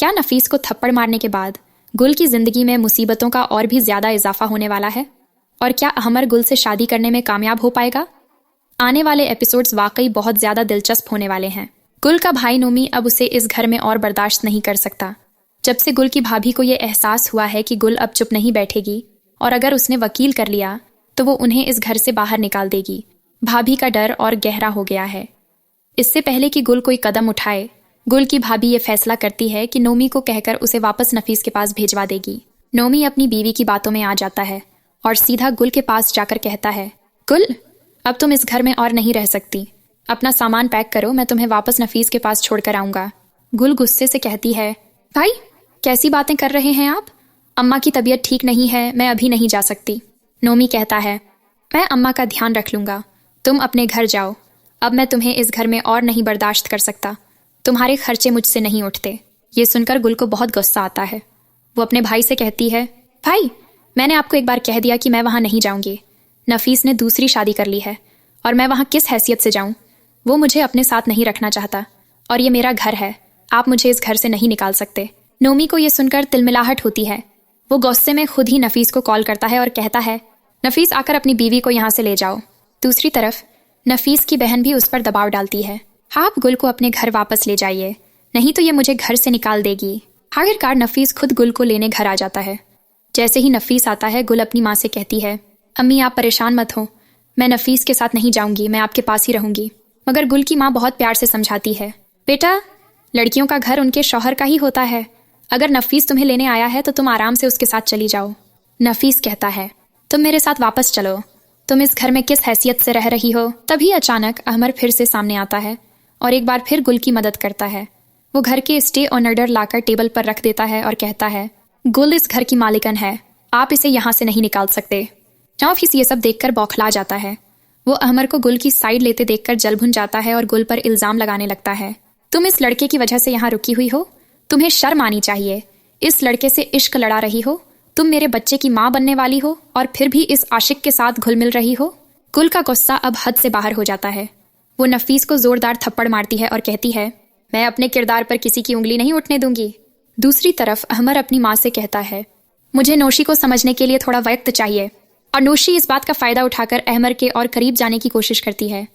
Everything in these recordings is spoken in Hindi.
क्या नफीस को थप्पड़ मारने के बाद गुल की जिंदगी में मुसीबतों का और भी ज्यादा इजाफा होने वाला है? और क्या अहमर गुल से शादी करने में कामयाब हो पाएगा? आने वाले एपिसोड्स वाकई बहुत ज्यादा दिलचस्प होने वाले हैं। गुल का भाई नोमी अब उसे इस घर में और बर्दाश्त नहीं कर सकता। जब से गुल की भाभी को यह एहसास हुआ है कि गुल अब चुप नहीं बैठेगी और अगर उसने वकील कर लिया तो वो उन्हें इस घर से बाहर निकाल देगी, भाभी का डर और गहरा हो गया है। इससे पहले कि गुल कोई कदम उठाए, गुल की भाभी ये फैसला करती है कि नोमी को कहकर उसे वापस नफीस के पास भेजवा देगी। नोमी अपनी बीवी की बातों में आ जाता है और सीधा गुल के पास जाकर कहता है, गुल, अब तुम इस घर में और नहीं रह सकती। अपना सामान पैक करो, मैं तुम्हें वापस नफीस के पास छोड़कर आऊंगा। गुल गुस्से से कहती है, भाई कैसी बातें कर रहे हैं आप? अम्मा की तबीयत ठीक नहीं है, मैं अभी नहीं जा सकती। नोमी कहता है, मैं अम्मा का ध्यान रख लूंगा, तुम अपने घर जाओ। अब मैं तुम्हें इस घर में और नहीं बर्दाश्त कर सकता, तुम्हारे खर्चे मुझसे नहीं उठते। ये सुनकर गुल को बहुत गुस्सा आता है। वो अपने भाई से कहती है, भाई मैंने आपको एक बार कह दिया कि मैं वहाँ नहीं जाऊंगी। नफीस ने दूसरी शादी कर ली है और मैं वहाँ किस हैसियत से जाऊं? वो मुझे अपने साथ नहीं रखना चाहता और ये मेरा घर है, आप मुझे इस घर से नहीं निकाल सकते। नोमी को ये सुनकर तिलमिलाहट होती है। वो गुस्से में खुद ही नफीस को कॉल करता है और कहता है, नफीस आकर अपनी बीवी को यहाँ से ले जाओ। दूसरी तरफ नफीस की बहन भी उस पर दबाव डालती है, आप गुल को अपने घर वापस ले जाइए, नहीं तो ये मुझे घर से निकाल देगी। आखिरकार नफीस खुद गुल को लेने घर आ जाता है। जैसे ही नफीस आता है, गुल अपनी माँ से कहती है, अम्मी आप परेशान मत हो, मैं नफीस के साथ नहीं जाऊंगी, मैं आपके पास ही रहूंगी। मगर गुल की माँ बहुत प्यार से समझाती है, बेटा लड़कियों का घर उनके शौहर का ही होता है, अगर नफीस तुम्हें लेने आया है तो तुम आराम से उसके साथ चली जाओ। नफीस कहता है, तुम मेरे साथ वापस चलो, तुम इस घर में किस हैसियत से रह रही हो? तभी अचानक अहमर फिर से सामने आता है और एक बार फिर गुल की मदद करता है। वो घर के स्टे और नडर लाकर टेबल पर रख देता है और कहता है, गुल इस घर की मालिकन है, आप इसे यहाँ से नहीं निकाल सकते। नफीस ये सब देखकर बौखला जाता है। वो अहमर को गुल की साइड लेते देखकर जल भुन जाता है और गुल पर इल्जाम लगाने लगता है, तुम इस लड़के की वजह से यहाँ रुकी हुई हो, तुम्हें शर्म आनी चाहिए। इस लड़के से इश्क लड़ा रही हो, तुम मेरे बच्चे की माँ बनने वाली हो और फिर भी इस आशिक के साथ घुल मिल रही हो। गुल का गुस्सा अब हद से बाहर हो जाता है। वो नफीस को जोरदार थप्पड़ मारती है और कहती है, मैं अपने किरदार पर किसी की उंगली नहीं उठने दूंगी। दूसरी तरफ अहमर अपनी माँ से कहता है, मुझे नौशी को समझने के लिए थोड़ा वक्त चाहिए। और नौशी इस बात का फायदा उठाकर अहमर के और करीब जाने की कोशिश करती है।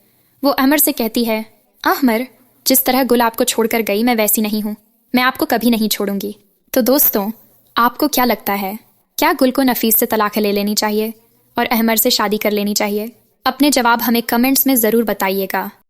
वो अहमर से कहती है, अहमर जिस तरह गुल आपको छोड़कर गई, मैं वैसी नहीं हूँ, मैं आपको कभी नहीं छोड़ूंगी। तो दोस्तों, आपको क्या लगता है, क्या गुल को नफीस से तलाक ले लेनी चाहिए और अहमर से शादी कर लेनी चाहिए? अपने जवाब हमें कमेंट्स में ज़रूर बताइएगा।